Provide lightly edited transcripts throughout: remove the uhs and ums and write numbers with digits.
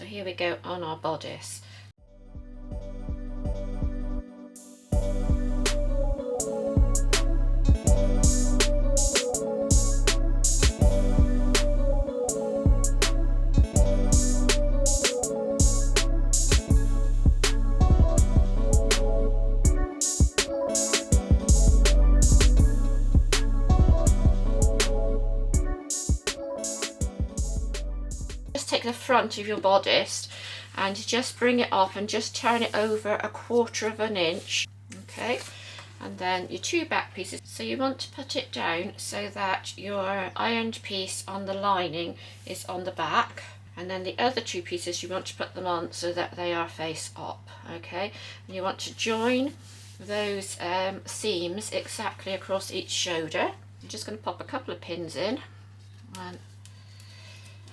So here we go on our bodice. Take the front of your bodice and just bring it up and just turn it over 1/4 of an inch, okay, and then your 2 back pieces. So you want to put it down so that your ironed piece on the lining is on the back, and then the other 2 pieces you want to put them on so that they are face up, okay, and you want to join those seams exactly across each shoulder. I'm just going to pop a couple of pins in, 1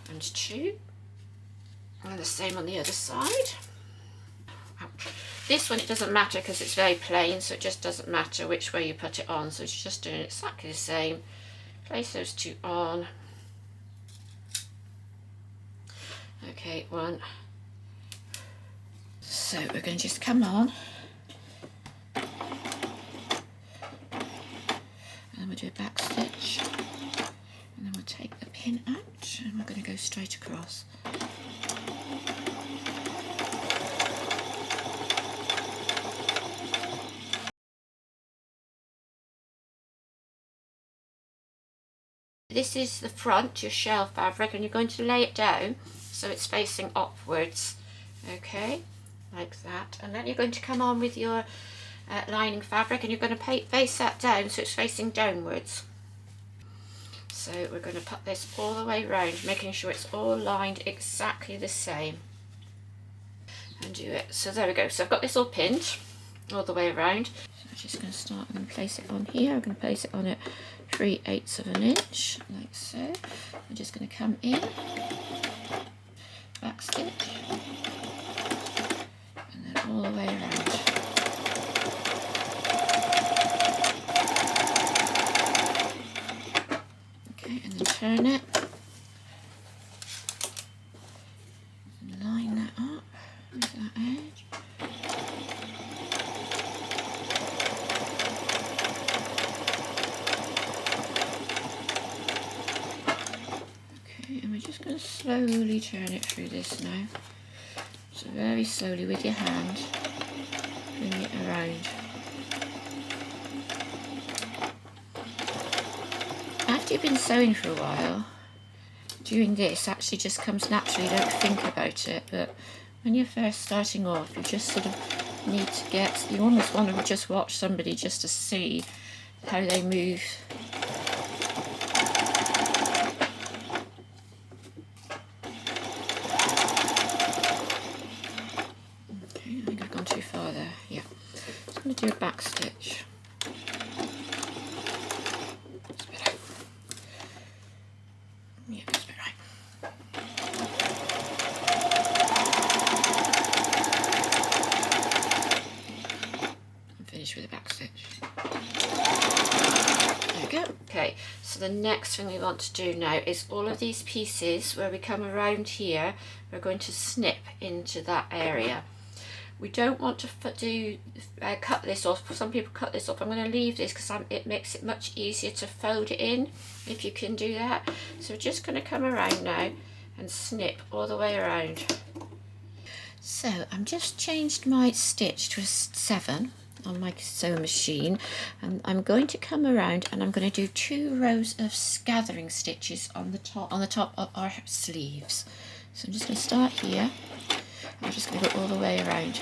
and 2, and the same on the other side. This one, it doesn't matter because it's very plain, so it just doesn't matter which way you put it on, so it's just doing exactly the same. Place those 2 on. Okay, 1. So we're going to just come on, and we'll do a back stitch, and then we'll take the pin out and we're going to go straight across. This is the front, your shell fabric, and you're going to lay it down so it's facing upwards, okay, like that. And then you're going to come on with your lining fabric, and you're going to face that down so it's facing downwards. So we're going to put this all the way around, making sure it's all lined exactly the same, and do it. So there we go. So I've got this all pinned all the way around. So I'm just going to start and place it on here. I'm going to place it on at 3/8 of an inch, like so. I'm just going to come in, back stitch, and then all the way around. Okay, and then turn it and line that up with that edge. And we're just going to slowly turn it through this now. So very slowly with your hand, bring it around. After you've been sewing for a while, doing this actually just comes naturally, you don't think about it, but when you're first starting off, you just sort of need to get, you almost want to just watch somebody just to see how they move. Do a back stitch. That's better. Yeah, that's about right. I'm finished with the back stitch. There we go. Okay, so the next thing we want to do now is all of these pieces where we come around here, we're going to snip into that area. We don't want to cut this off. Some people cut this off. I'm going to leave this because it makes it much easier to fold it in if you can do that. So we're just going to come around now and snip all the way around. So I'm just changed my stitch to a 7 on my sewing machine, and I'm going to come around and I'm going to do 2 rows of gathering stitches on the top of our sleeves. So I'm just going to start here. I'm just going to go all the way around.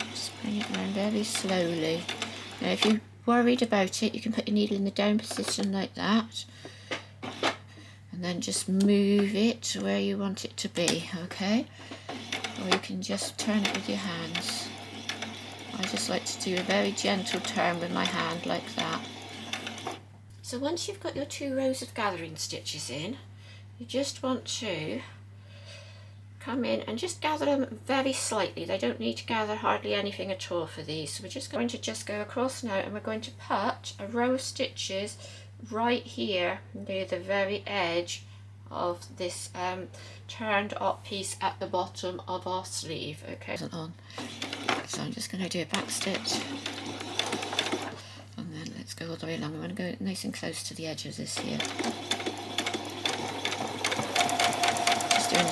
Just bring it around very slowly. Now if you're worried about it, you can put your needle in the down position like that, and then just move it to where you want it to be, okay? Or you can just turn it with your hands. I just like to do a very gentle turn with my hand like that. So once you've got your 2 rows of gathering stitches in, you just want to come in and just gather them very slightly. They don't need to gather hardly anything at all for these. So we're just going to go across now, and we're going to put a row of stitches right here near the very edge of this turned up piece at the bottom of our sleeve. Okay, on. So I'm just going to do a back stitch, and then let's go all the way along. I'm going to go nice and close to the edge of this here. Just doing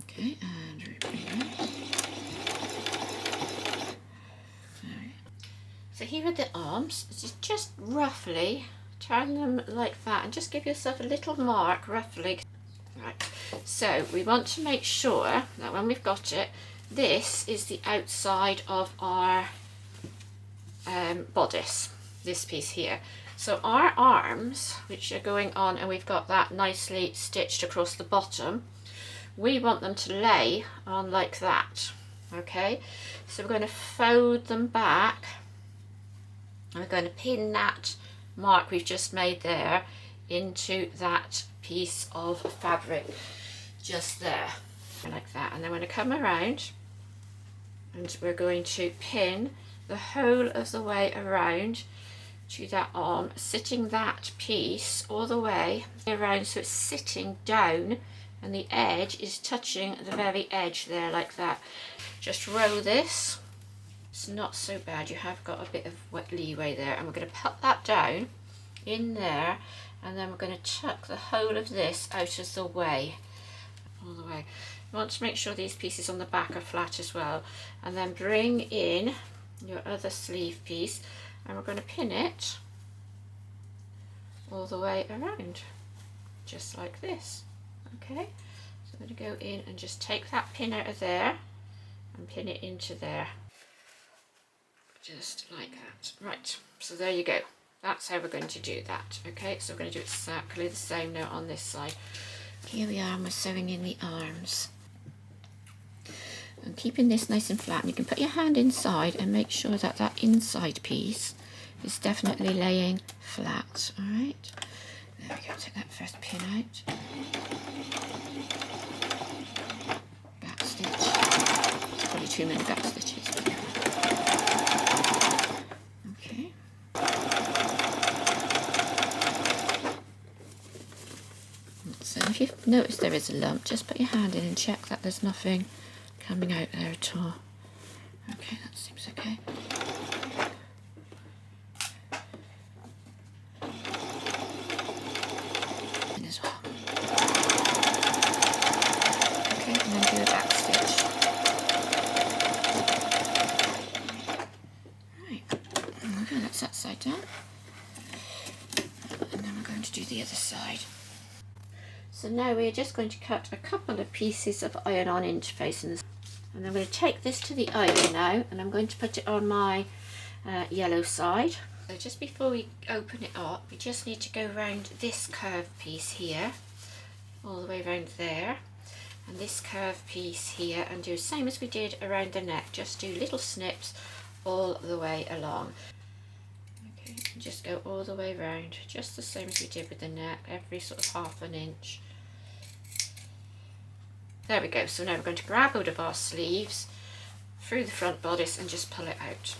okay, and repeat that. So here are the arms. Just roughly turn them like that and just give yourself a little mark roughly. Right, so we want to make sure that when we've got it, this is the outside of our bodice, this piece here. So our arms, which are going on, and we've got that nicely stitched across the bottom, we want them to lay on like that. Okay, so we're going to fold them back. We're going to pin that mark we've just made there into that piece of fabric just there, like that. And then we're going to come around and we're going to pin the whole of the way around to that arm, sitting that piece all the way around so it's sitting down and the edge is touching the very edge there, like that. Just roll this. It's not so bad, you have got a bit of wet leeway there, and we're going to put that down in there, and then we're going to tuck the whole of this out of the way, all the way. You want to make sure these pieces on the back are flat as well, and then bring in your other sleeve piece, and we're going to pin it all the way around, just like this. Okay, so I'm going to go in and just take that pin out of there and pin it into there. Just like that. Right, so there you go. That's how we're going to do that. Okay, so we're going to do exactly the same now on this side. Here we are, and we're sewing in the arms. And keeping this nice and flat, and you can put your hand inside and make sure that that inside piece is definitely laying flat. Alright, there we go, take that first pin out. Back stitch. Probably too many back stitches. Okay. So if you've noticed there is a lump, just put your hand in and check that there's nothing coming out there at all. Okay, that seems okay. And as well. Okay, and then do a back stitch. Right, okay, that's that side done. And then we're going to do the other side. So now we're just going to cut a couple of pieces of iron-on interface, and I'm going to take this to the iron now, and I'm going to put it on my yellow side. So just before we open it up, we just need to go around this curved piece here, all the way around there, and this curved piece here, and do the same as we did around the neck. Just do little snips all the way along. Okay, just go all the way around, just the same as we did with the neck, every sort of half an inch. There we go. So now we're going to grab hold of our sleeves through the front bodice and just pull it out.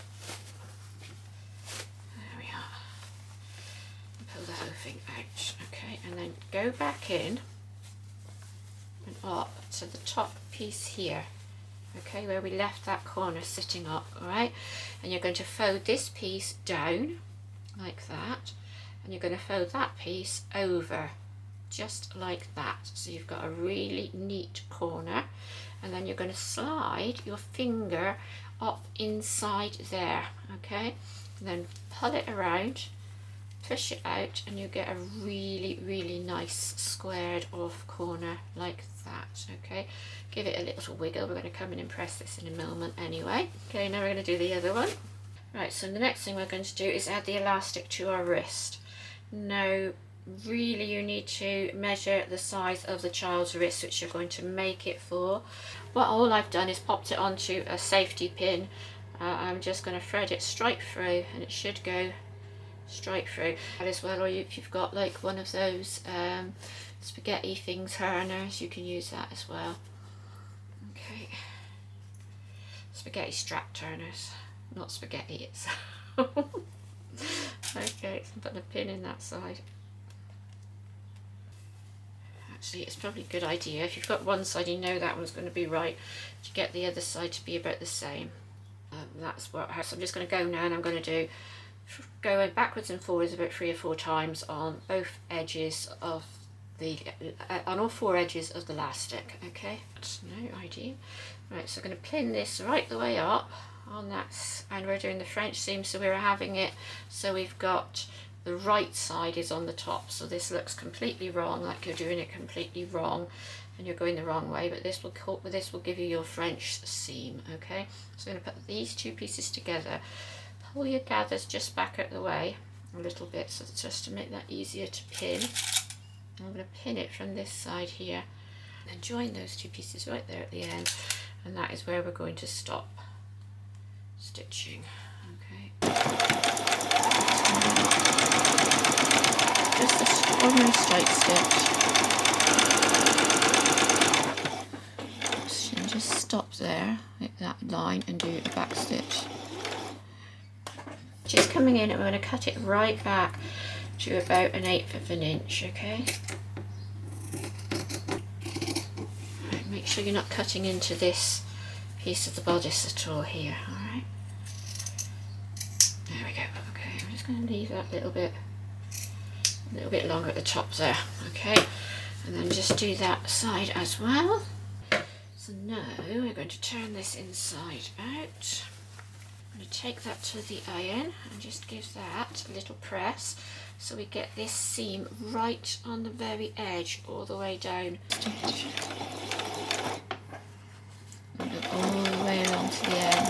There we are. Pull the whole thing out. Okay, and then go back in and up to the top piece here. Okay, where we left that corner sitting up. All right, and you're going to fold this piece down like that, and you're going to fold that piece over. Just like that. So you've got a really neat corner, and then you're going to slide your finger up inside there, okay, and then pull it around, push it out, and you get a really nice squared off corner like that. Okay, give it a little wiggle. We're going to come in and press this in a moment anyway. Okay, now we're going to do the other one. Right, so the next thing we're going to do is add the elastic to our wrist. Now really you need to measure the size of the child's wrist which you're going to make it for. What all I've done is popped it onto a safety pin. I'm just going to thread it straight through, and it should go straight through as well. Or if you've got like one of those spaghetti things, hurners, you can use that as well. Okay, spaghetti strap turners, not spaghetti itself. Okay, so I'm putting a pin in that side. Actually, it's probably a good idea, if you've got one side you know that one's going to be right, to get the other side to be about the same. That's what. So I'm just going to go now, and I'm going to do going backwards and forwards about 3 or 4 times on both edges of the on all 4 edges of the elastic. Okay, that's no idea. Right, so I'm going to pin this right the way up on that, and we're doing the French seam, so we're having it so we've got the right side is on the top, so this looks completely wrong, like you're doing it completely wrong and you're going the wrong way, but this will give you your French seam. Okay, so I'm going to put these 2 pieces together, pull your gathers just back out of the way a little bit, so it's just to make that easier to pin. I'm going to pin it from this side here and join those 2 pieces right there at the end, and that is where we're going to stop stitching. Okay, just an ordinary straight stitch, and just stop there at that line and do a back stitch. Just coming in, and we're going to cut it right back to about 1/8 of an inch. Okay, right, make sure you're not cutting into this piece of the bodice at all here. All right, there we go. Okay, I'm just going to leave that a little bit longer at the top there. Okay, and then just do that side as well. So now we're going to turn this inside out. I'm going to take that to the iron and just give that a little press so we get this seam right on the very edge all the way down. Stitch. And go all the way along to the end.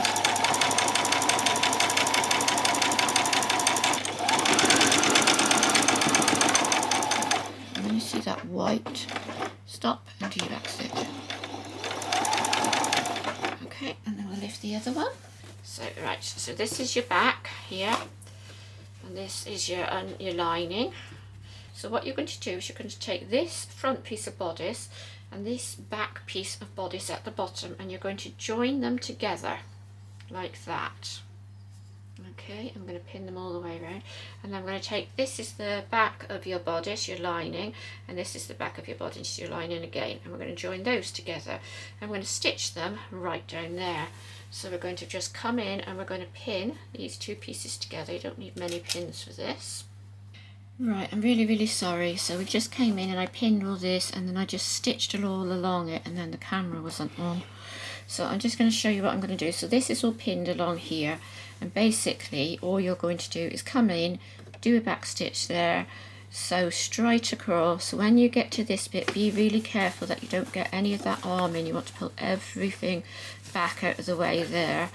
And when you see that white, stop and do your back stitch. Okay, and then we'll lift the other one. So right, so this is your back here, and this is your lining. So what you're going to do is you're going to take this front piece of bodice and this back piece of bodice at the bottom, and you're going to join them together like that. Okay, I'm going to pin them all the way around, and I'm going to take, this is the back of your bodice, your lining, and this is the back of your bodice, your lining again, and we're going to join those together. I'm going to stitch them right down there. So we're going to just come in and we're going to pin these 2 pieces together. You don't need many pins for this. Right, I'm really sorry. So we just came in and I pinned all this, and then I just stitched it all along it, and then the camera wasn't on. So I'm just going to show you what I'm going to do. So this is all pinned along here, and basically all you're going to do is come in, do a back stitch there, sew straight across. So when you get to this bit, be really careful that you don't get any of that arm in. You want to pull everything back out of the way there.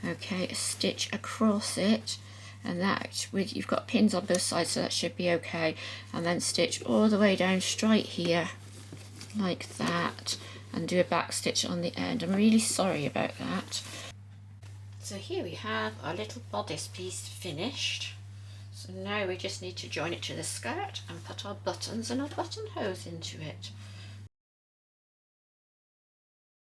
Okay, a stitch across it, and that you've got pins on both sides, so that should be okay. And then stitch all the way down straight here like that, and do a back stitch on the end. I'm really sorry about that. So here we have our little bodice piece finished. So now we just need to join it to the skirt and put our buttons and our buttonholes into it.